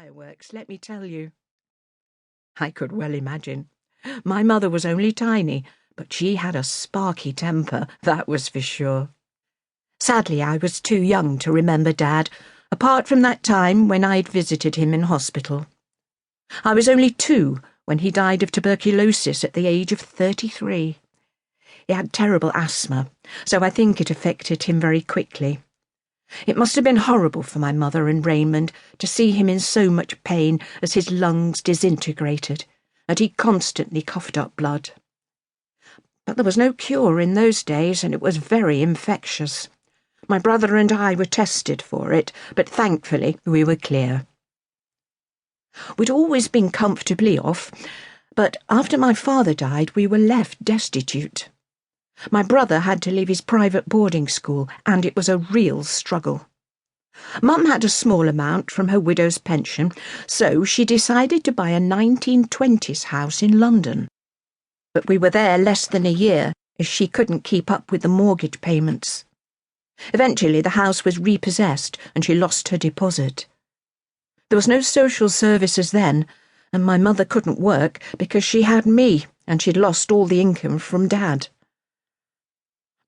fireworks, let me tell you. I could well imagine. My mother was only tiny, but she had a sparky temper, that was for sure. Sadly, I was too young to remember Dad, apart from that time when I'd visited him in hospital. I was only 2 when he died of tuberculosis at the age of 33. He had terrible asthma, so I think it affected him very quickly. It must have been horrible for my mother and Raymond to see him in so much pain as his lungs disintegrated, and he constantly coughed up blood. But there was no cure in those days, and it was very infectious. My brother and I were tested for it, but thankfully we were clear. We'd always been comfortably off, but after my father died we were left destitute. My brother had to leave his private boarding school, and it was a real struggle. Mum had a small amount from her widow's pension, so she decided to buy a 1920s house in London. But we were there less than a year, as she couldn't keep up with the mortgage payments. Eventually the house was repossessed, and she lost her deposit. There was no social services then, and my mother couldn't work because she had me, and she'd lost all the income from Dad.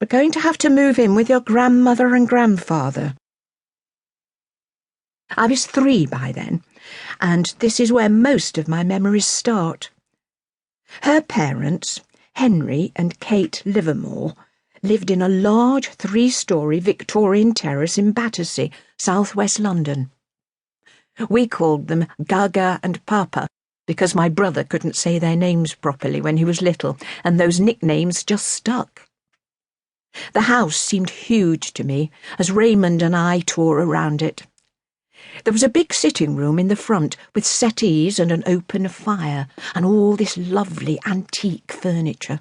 We're going to have to move in with your grandmother and grandfather. I was 3 by then, and this is where most of my memories start. Her parents, Henry and Kate Livermore, lived in a large 3-storey Victorian terrace in Battersea, south-west London. We called them Gaga and Papa because my brother couldn't say their names properly when he was little, and those nicknames just stuck. The house seemed huge to me as Raymond and I tore around it. There was a big sitting room in the front with settees and an open fire and all this lovely antique furniture.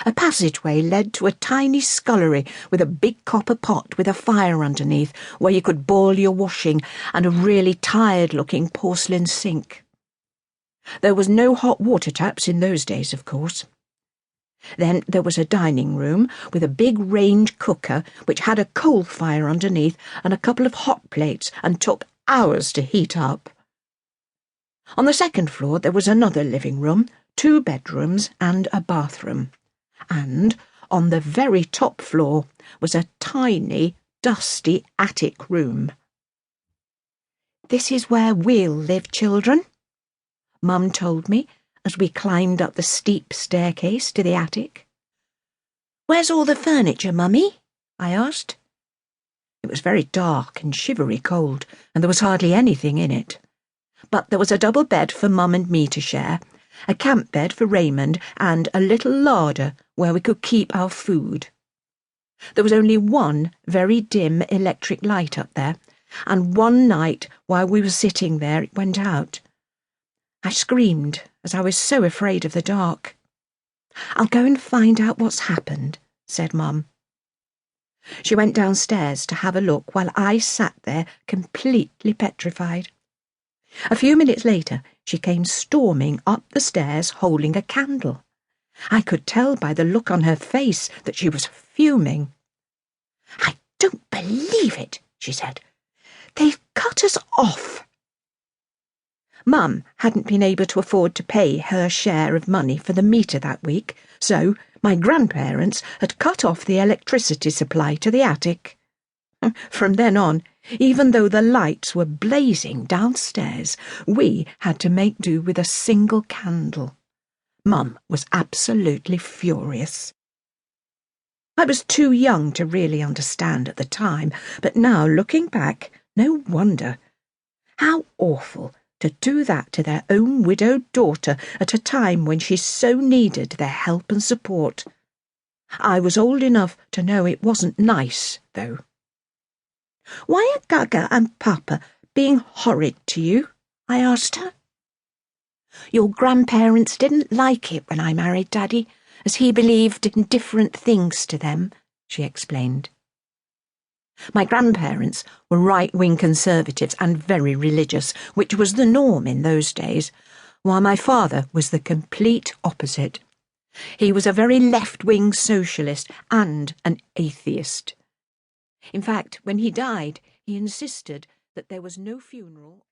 A passageway led to a tiny scullery with a big copper pot with a fire underneath where you could boil your washing and a really tired-looking porcelain sink. There was no hot water taps in those days, of course. Then there was a dining room with a big range cooker which had a coal fire underneath and a couple of hot plates and took hours to heat up. On the second floor there was another living room, 2 bedrooms and a bathroom. And on the very top floor was a tiny, dusty attic room. "This is where we'll live, children," Mum told me as we climbed up the steep staircase to the attic. "Where's all the furniture, Mummy?" I asked. It was very dark and shivery cold, and there was hardly anything in it. But there was a double bed for Mum and me to share, a camp bed for Raymond, and a little larder where we could keep our food. There was only one very dim electric light up there, and one night while we were sitting there it went out. I screamed as I was so afraid of the dark. "I'll go and find out what's happened," said Mum. She went downstairs to have a look while I sat there completely petrified. A few minutes later she came storming up the stairs holding a candle. I could tell by the look on her face that she was fuming. "I don't believe it," she said. "They've cut us off." Mum hadn't been able to afford to pay her share of money for the meter that week, so my grandparents had cut off the electricity supply to the attic. From then on, even though the lights were blazing downstairs, we had to make do with a single candle. Mum was absolutely furious. I was too young to really understand at the time, but now, looking back, no wonder. How awful to do that to their own widowed daughter at a time when she so needed their help and support. I was old enough to know it wasn't nice, though. "Why are Gaga and Papa being horrid to you?" I asked her. "Your grandparents didn't like it when I married Daddy, as he believed in different things to them," she explained. My grandparents were right-wing conservatives and very religious, which was the norm in those days, while my father was the complete opposite. He was a very left-wing socialist and an atheist. In fact, when he died, he insisted that there was no funeral